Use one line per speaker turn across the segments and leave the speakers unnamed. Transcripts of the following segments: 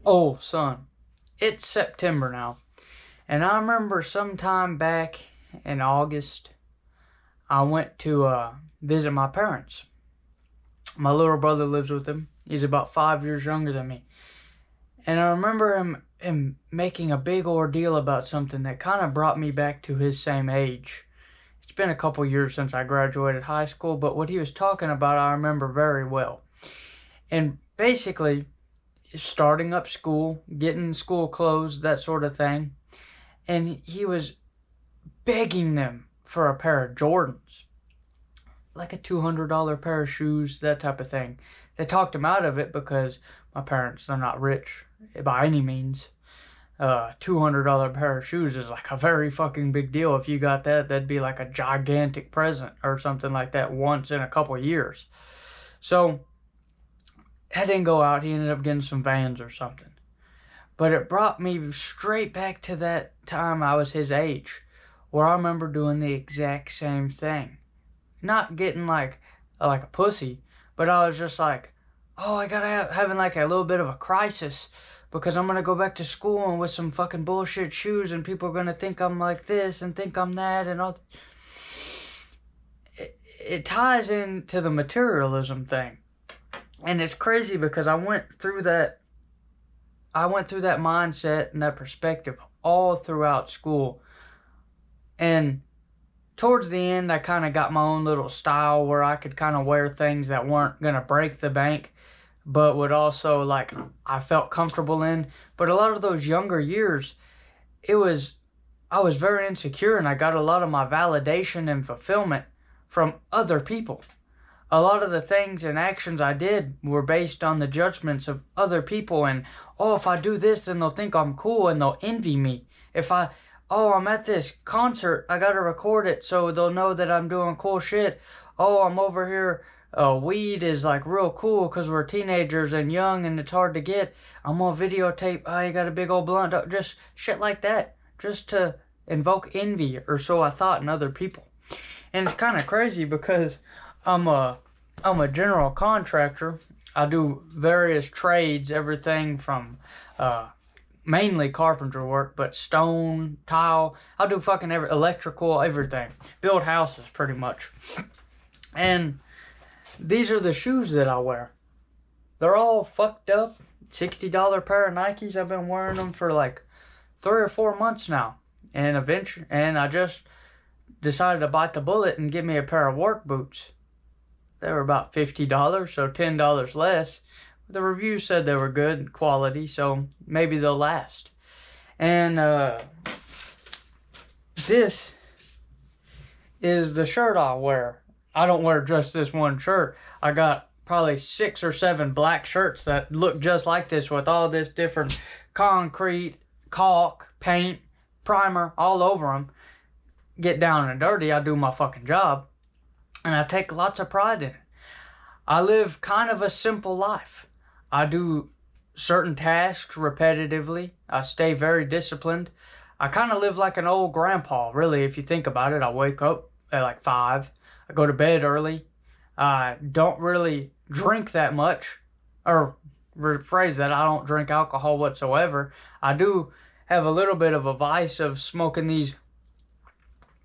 Oh, son, it's September now, and I remember sometime back in August, I went to visit my parents. My little brother lives with them. He's about 5 years younger than me. And I remember him making a big ordeal about something that kind of brought me back to his same age. It's been a couple years since I graduated high school, but what he was talking about I remember very well. And basically, starting up school, getting school clothes, that sort of thing. And he was begging them for a pair of Jordans, like a $200 pair of shoes, that type of thing. They talked him out of it because my parents, they're not rich by any means. $200 pair of shoes is like a very fucking big deal. If you got that, that'd be like a gigantic present or something like that once in a couple years. So I didn't go out. He ended up getting some Vans or something. But it brought me straight back to that time I was his age, where I remember doing the exact same thing. Not getting like a pussy, but I was just like, oh, I gotta having like a little bit of a crisis because I'm gonna go back to school and with some fucking bullshit shoes and people are gonna think I'm like this and think I'm that and all. It ties into the materialism thing. And it's crazy because I went through that mindset and that perspective all throughout school. And towards the end, I kind of got my own little style where I could kind of wear things that weren't going to break the bank, but would also, like, I felt comfortable in. But a lot of those younger years, I was very insecure and I got a lot of my validation and fulfillment from other people. A lot of the things and actions I did were based on the judgments of other people and, oh, if I do this, then they'll think I'm cool and they'll envy me. I'm at this concert, I gotta record it so they'll know that I'm doing cool shit. Oh, I'm over here, weed is like real cool because we're teenagers and young and it's hard to get. I'm on videotape, oh, you got a big old blunt, just shit like that. Just to invoke envy, or so I thought, in other people. And it's kind of crazy because I'm a general contractor. I do various trades, everything from mainly carpenter work, but stone, tile. I do fucking electrical, everything. Build houses, pretty much. And these are the shoes that I wear. They're all fucked up. $60 pair of Nikes. I've been wearing them for like 3 or 4 months now. And I just decided to bite the bullet and get me a pair of work boots. They were about $50, so $10 less. The review said they were good quality, so maybe they'll last. And this is the shirt I'll wear. I don't wear just this one shirt. I got probably 6 or 7 black shirts that look just like this with all this different concrete, caulk, paint, primer all over them. Get down and dirty, I do my fucking job. And I take lots of pride in it. I live kind of a simple life. I do certain tasks repetitively. I stay very disciplined. I kind of live like an old grandpa, really, if you think about it. I wake up at like 5. I go to bed early. I don't really drink that much. Or rephrase that, I don't drink alcohol whatsoever. I do have a little bit of a vice of smoking these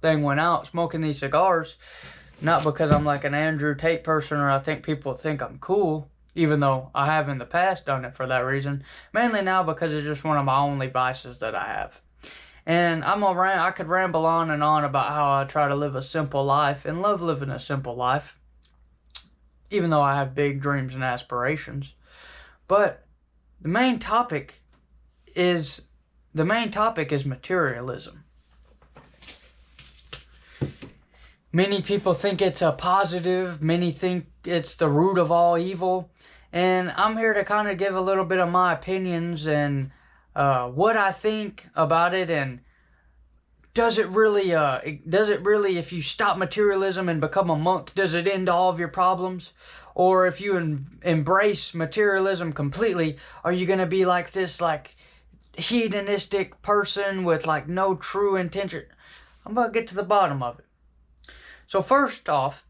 cigars. Not because I'm like an Andrew Tate person or I think people think I'm cool, even though I have in the past done it for that reason. Mainly now because it's just one of my only vices that I have. And I could ramble on and on about how I try to live a simple life and love living a simple life, even though I have big dreams and aspirations. But the main topic is materialism. Many people think it's a positive. Many think it's the root of all evil. And I'm here to kind of give a little bit of my opinions and what I think about it. And does it really, if you stop materialism and become a monk, does it end all of your problems? Or if you embrace materialism completely, are you going to be like this, like, hedonistic person with, like, no true intention? I'm going to get to the bottom of it. So first off,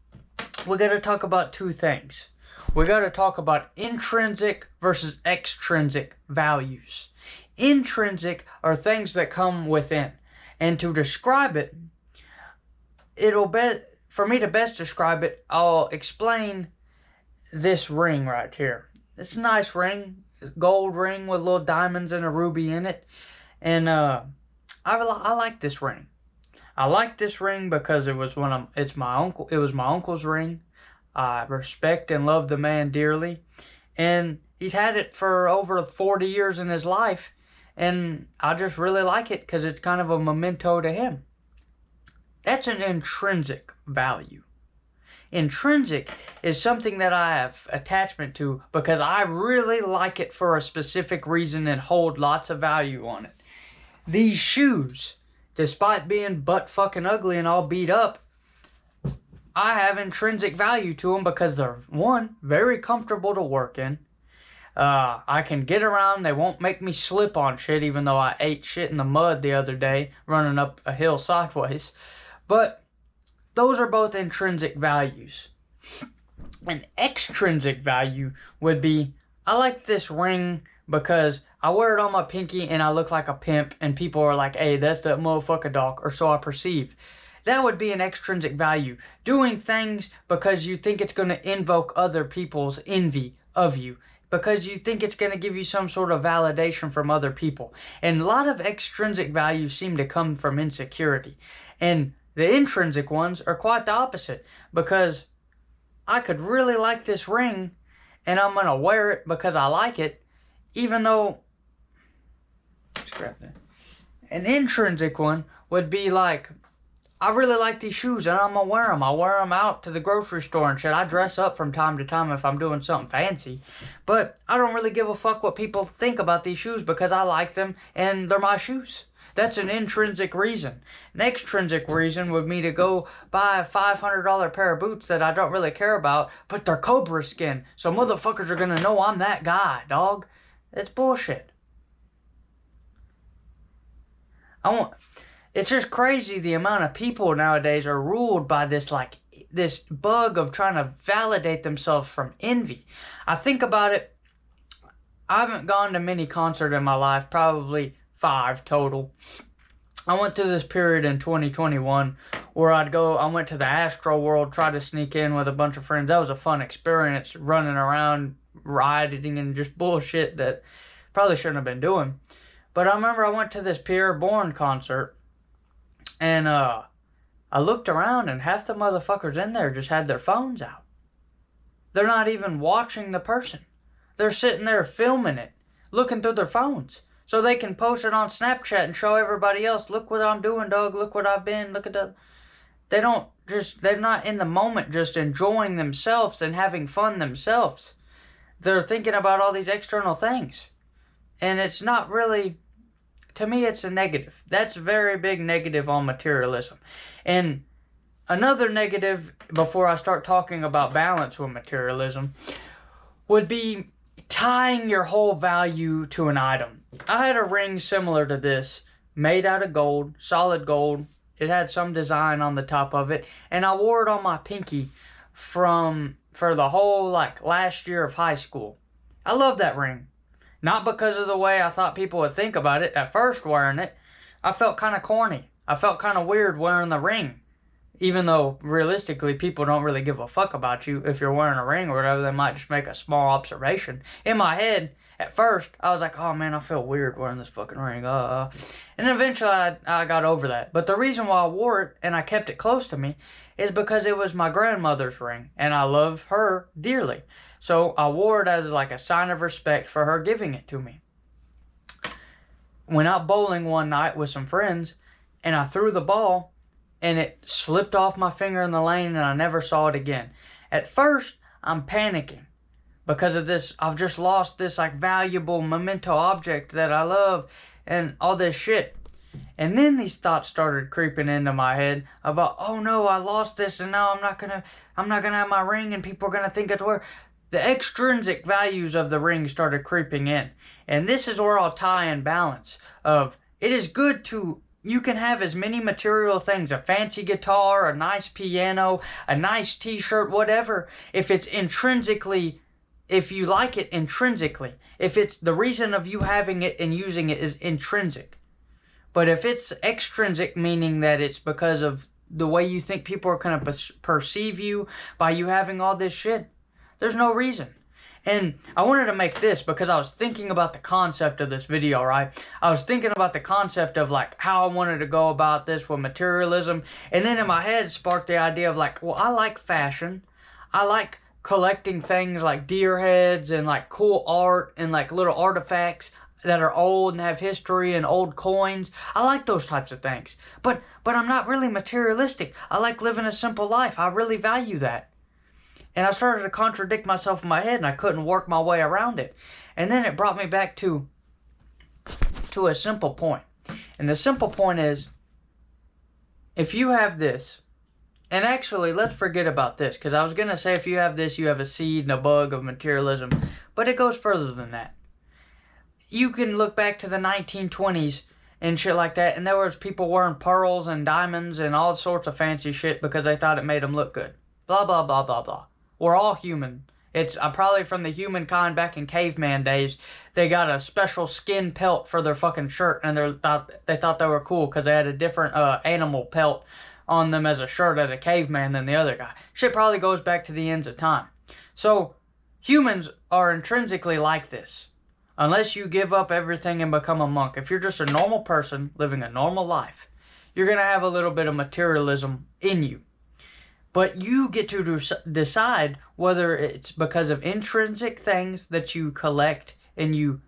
we're going to talk about 2 things. we got to talk about intrinsic versus extrinsic values. Intrinsic are things that come within. And to describe it, for me to best describe it, I'll explain this ring right here. It's a nice ring, gold ring with little diamonds and a ruby in it. And I like this ring. I like this ring because it was my uncle's ring. I respect and love the man dearly. And he's had it for over 40 years in his life. And I just really like it because it's kind of a memento to him. That's an intrinsic value. Intrinsic is something that I have attachment to because I really like it for a specific reason and hold lots of value on it. These shoes, despite being butt fucking ugly and all beat up, I have intrinsic value to them because they're, one, very comfortable to work in. I can get around. They won't make me slip on shit, even though I ate shit in the mud the other day running up a hill sideways. But those are both intrinsic values. An extrinsic value would be, I like this ring because I wear it on my pinky and I look like a pimp and people are like, hey, that's that motherfucker dog, or so I perceive. That would be an extrinsic value. Doing things because you think it's going to invoke other people's envy of you. Because you think it's going to give you some sort of validation from other people. And a lot of extrinsic values seem to come from insecurity. And the intrinsic ones are quite the opposite. Because I could really like this ring and I'm going to wear it because I like it. Even though... Scrap that. An intrinsic one would be like, I really like these shoes and I'm going to wear them. I wear them out to the grocery store and shit. I dress up from time to time if I'm doing something fancy. But I don't really give a fuck what people think about these shoes because I like them and they're my shoes. That's an intrinsic reason. An extrinsic reason would be to go buy a $500 pair of boots that I don't really care about, but they're cobra skin. So motherfuckers are going to know I'm that guy, dog. That's bullshit. It's just crazy the amount of people nowadays are ruled by this bug of trying to validate themselves from envy. I think about it. I haven't gone to many concerts in my life, probably 5 total. I went through this period in 2021 where I went to the Astro World, tried to sneak in with a bunch of friends. That was a fun experience, running around, riding, and just bullshit that probably shouldn't have been doing. But I remember I went to this Pierre Bourne concert. And I looked around and half the motherfuckers in there just had their phones out. They're not even watching the person. They're sitting there filming it, looking through their phones. So they can post it on Snapchat and show everybody else, look what I'm doing, dog, look what I've been, look at that. They're not in the moment just enjoying themselves and having fun themselves. They're thinking about all these external things. And it's not really... To me, it's a negative. That's a very big negative on materialism. And another negative, before I start talking about balance with materialism, would be tying your whole value to an item. I had a ring similar to this, made out of gold, solid gold. It had some design on the top of it, and I wore it on my pinky for the whole last year of high school. I love that ring. Not because of the way I thought people would think about it at first wearing it. I felt kind of corny. I felt kind of weird wearing the ring. Even though, realistically, people don't really give a fuck about you if you're wearing a ring or whatever. They might just make a small observation. In my head, at first, I was like, oh man, I feel weird wearing this fucking ring. And eventually, I got over that. But the reason why I wore it and I kept it close to me is because it was my grandmother's ring. And I love her dearly. So I wore it as a sign of respect for her giving it to me. Went out bowling one night with some friends, and I threw the ball, and it slipped off my finger in the lane, and I never saw it again. At first, I'm panicking because of this. I've just lost this valuable memento object that I love, and all this shit. And then these thoughts started creeping into my head about, oh no, I lost this, and now I'm not gonna have my ring, and people are gonna think it's where. The extrinsic values of the ring started creeping in. And this is where I'll tie in balance of, it is good to You can have as many material things, a fancy guitar, a nice piano, a nice t-shirt, whatever, if it's intrinsically, if you like it intrinsically, if it's the reason of you having it and using it is intrinsic. But if it's extrinsic, meaning that it's because of the way you think people are going to perceive you by you having all this shit, there's no reason. And I wanted to make this because I was thinking about the concept of this video, right? I was thinking about the concept of like how I wanted to go about this with materialism. And then in my head sparked the idea of like, well, I like fashion. I like collecting things like deer heads and like cool art and like little artifacts that are old and have history and old coins. I like those types of things. But I'm not really materialistic. I like living a simple life. I really value that. And I started to contradict myself in my head, and I couldn't work my way around it. And then it brought me back to a simple point. And the simple point is, if you have this, and actually, let's forget about this, because I was going to say if you have this, you have a seed and a bug of materialism, but it goes further than that. You can look back to the 1920s and shit like that, and there was people wearing pearls and diamonds and all sorts of fancy shit because they thought it made them look good. Blah, blah, blah, blah, blah. We're all human. It's probably from the humankind back in caveman days. They got a special skin pelt for their fucking shirt, and they thought they were cool because they had a different animal pelt on them as a shirt as a caveman than the other guy. Shit probably goes back to the ends of time. So humans are intrinsically like this. Unless you give up everything and become a monk. If you're just a normal person living a normal life, you're going to have a little bit of materialism in you. But you get to decide whether it's because of intrinsic things that you collect and you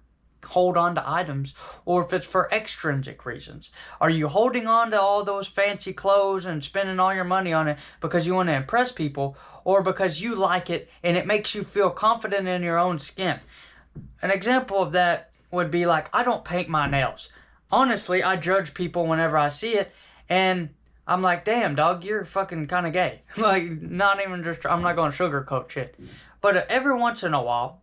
hold on to items, or if it's for extrinsic reasons. Are you holding on to all those fancy clothes and spending all your money on it because you want to impress people, or because you like it and it makes you feel confident in your own skin? An example of that would be like, I don't paint my nails. Honestly, I judge people whenever I see it, and I'm like, damn, dog, you're fucking kind of gay. Like, not even just, I'm not going to sugarcoat shit. But every once in a while,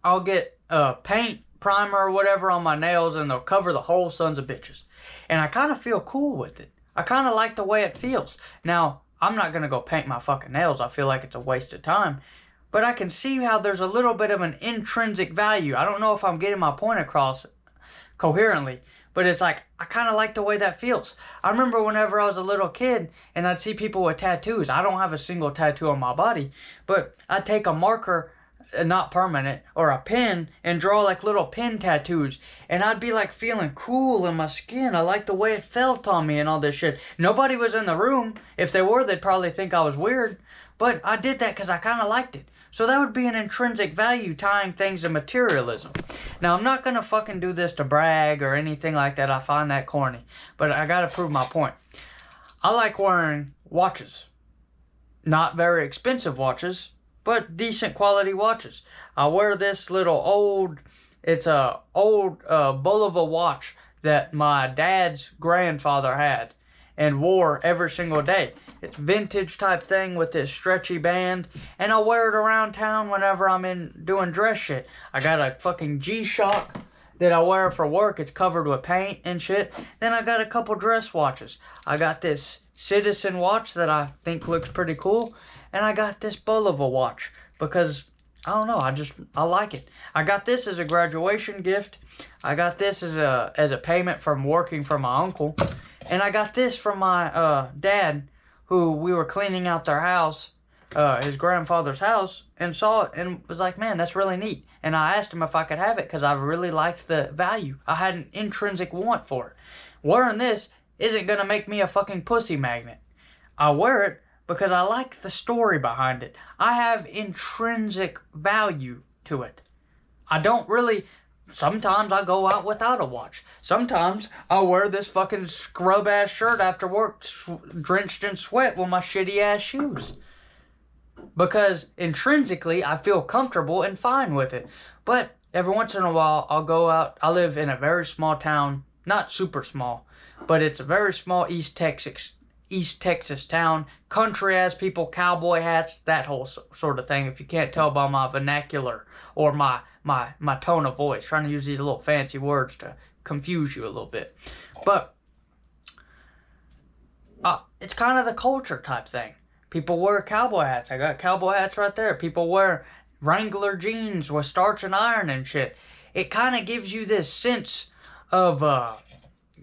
I'll get paint, primer, or whatever on my nails, and they'll cover the whole sons of bitches. And I kind of feel cool with it. I kind of like the way it feels. Now, I'm not going to go paint my fucking nails. I feel like it's a waste of time. But I can see how there's a little bit of an intrinsic value. I don't know if I'm getting my point across coherently. But it's like, I kind of like the way that feels. I remember whenever I was a little kid and I'd see people with tattoos. I don't have a single tattoo on my body. But I'd take a marker, not permanent, or a pen and draw like little pen tattoos. And I'd be like feeling cool in my skin. I like the way it felt on me and all this shit. Nobody was in the room. If they were, they'd probably think I was weird. But I did that because I kind of liked it. So that would be an intrinsic value tying things to materialism. Now, I'm not going to fucking do this to brag or anything like that. I find that corny. But I got to prove my point. I like wearing watches. Not very expensive watches, but decent quality watches. I wear this little old, it's a old Bulova watch that my dad's grandfather had and wore every single day. It's vintage type thing with this stretchy band, and I wear it around town whenever I'm doing dress shit. I got a fucking G-Shock that I wear for work. It's covered with paint and shit. Then I got a couple dress watches. I got this Citizen watch that I think looks pretty cool, and I got this Bulova watch because I don't know, I like it. I got this as a graduation gift. I got this as a payment from working for my uncle. And I got this from my dad, who we were cleaning out their house, his grandfather's house, and saw it and was like, man, that's really neat. And I asked him if I could have it because I really liked the value. I had an intrinsic want for it. Wearing this isn't going to make me a fucking pussy magnet. I wear it because I like the story behind it. I have intrinsic value to it. I don't really... Sometimes I go out without a watch. Sometimes I wear this fucking scrub-ass shirt after work, drenched in sweat with my shitty-ass shoes. Because intrinsically, I feel comfortable and fine with it. But every once in a while, I'll go out. I live in a very small town. Not super small, but it's a very small East Texas town. Country-ass people, cowboy hats, that whole sort of thing. If you can't tell by my vernacular or my tone of voice, trying to use these little fancy words to confuse you a little bit. But it's kind of the culture type thing. People wear cowboy hats. I got cowboy hats right there. People wear Wrangler jeans with starch and iron and shit. It kind of gives you this sense of,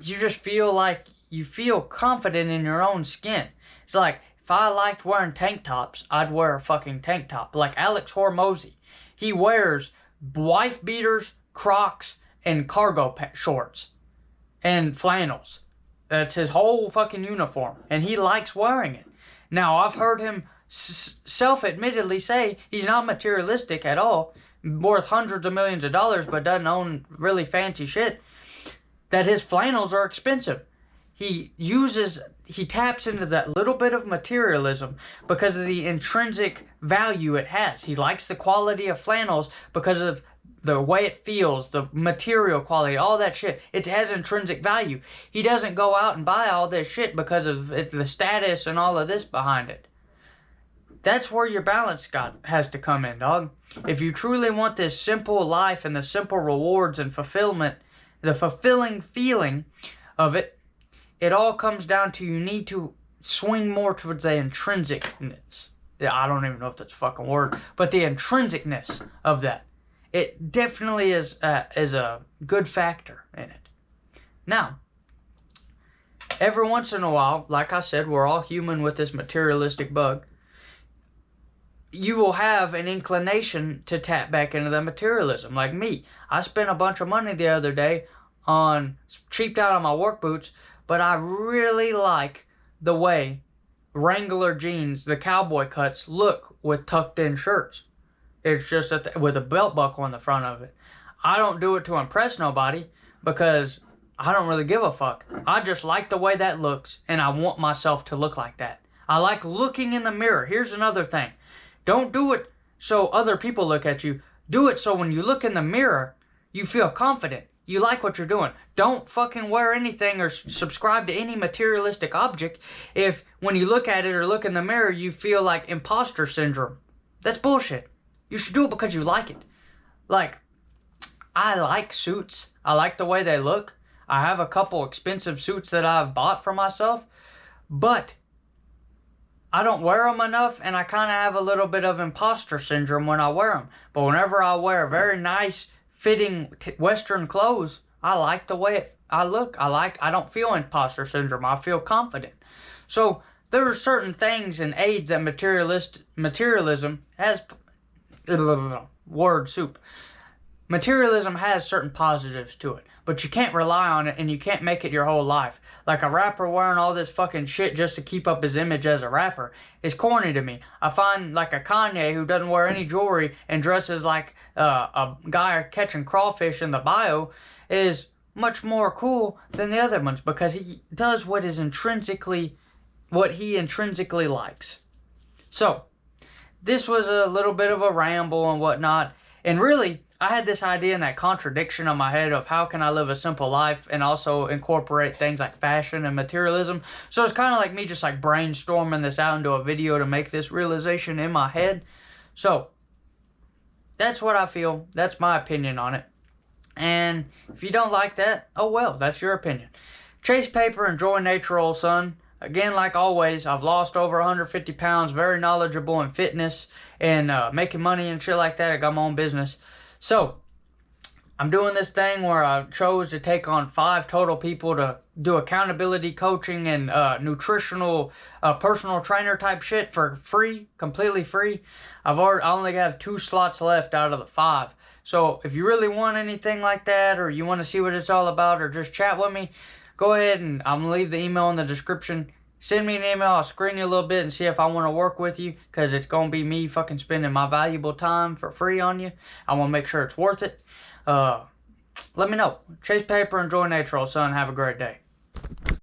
you just feel like you feel confident in your own skin. It's like, if I liked wearing tank tops, I'd wear a fucking tank top. Like Alex Hormozy. He wears wife beaters, Crocs, and cargo shorts. And flannels. That's his whole fucking uniform. And he likes wearing it. Now, I've heard him self-admittedly say he's not materialistic at all, worth hundreds of millions of dollars, but doesn't own really fancy shit, that his flannels are expensive. He taps into that little bit of materialism because of the intrinsic value it has. He likes the quality of flannels because of the way it feels, the material quality, all that shit. It has intrinsic value. He doesn't go out and buy all this shit because of the status and all of this behind it. That's where your balance has to come in, dog. If you truly want this simple life and the simple rewards and fulfillment, the fulfilling feeling of it, it all comes down to you need to swing more towards the intrinsicness. Yeah, I don't even know if that's a fucking word, but the intrinsicness of that. It definitely is a good factor in it. Now, every once in a while, like I said, we're all human with this materialistic bug. You will have an inclination to tap back into the materialism. Like me, I spent a bunch of money the other day cheaped out on my work boots, but I really like the way Wrangler jeans, the cowboy cuts, look with tucked in shirts. It's just with a belt buckle on the front of it. I don't do it to impress nobody because I don't really give a fuck. I just like the way that looks, and I want myself to look like that. I like looking in the mirror. Here's another thing. Don't do it so other people look at you. Do it so when you look in the mirror, you feel confident. You like what you're doing. Don't fucking wear anything or subscribe to any materialistic object if when you look at it or look in the mirror, you feel like imposter syndrome. That's bullshit. You should do it because you like it. Like, I like suits. I like the way they look. I have a couple expensive suits that I've bought for myself, but I don't wear them enough, and I kind of have a little bit of imposter syndrome when I wear them. But whenever I wear very nice fitting Western clothes, I like the way I look. I don't feel imposter syndrome. I feel confident. So there are certain things and aids that materialism has. Word soup. Materialism has certain positives to it, but you can't rely on it and you can't make it your whole life. Like a rapper wearing all this fucking shit just to keep up his image as a rapper is corny to me. I find like a Kanye who doesn't wear any jewelry and dresses like a guy catching crawfish in the bio is much more cool than the other ones because he does what he intrinsically likes. So, this was a little bit of a ramble and whatnot. And really, I had this idea and that contradiction on my head of how can I live a simple life and also incorporate things like fashion and materialism. So it's kind of like me just like brainstorming this out into a video to make this realization in my head. So, that's what I feel. That's my opinion on it. And if you don't like that, oh well, that's your opinion. Chase paper, enjoy nature, old son. Again, like always, I've lost over 150 pounds, very knowledgeable in fitness and making money and shit like that. I got my own business. So, I'm doing this thing where I chose to take on 5 total people to do accountability coaching and nutritional personal trainer type shit for free, completely free. I only have 2 slots left out of the 5. So, if you really want anything like that or you want to see what it's all about or just chat with me, go ahead and I'm going to leave the email in the description. Send me an email. I'll screen you a little bit and see if I want to work with you because it's going to be me fucking spending my valuable time for free on you. I want to make sure it's worth it. Let me know. Chase paper, enjoy nature, old son. Have a great day.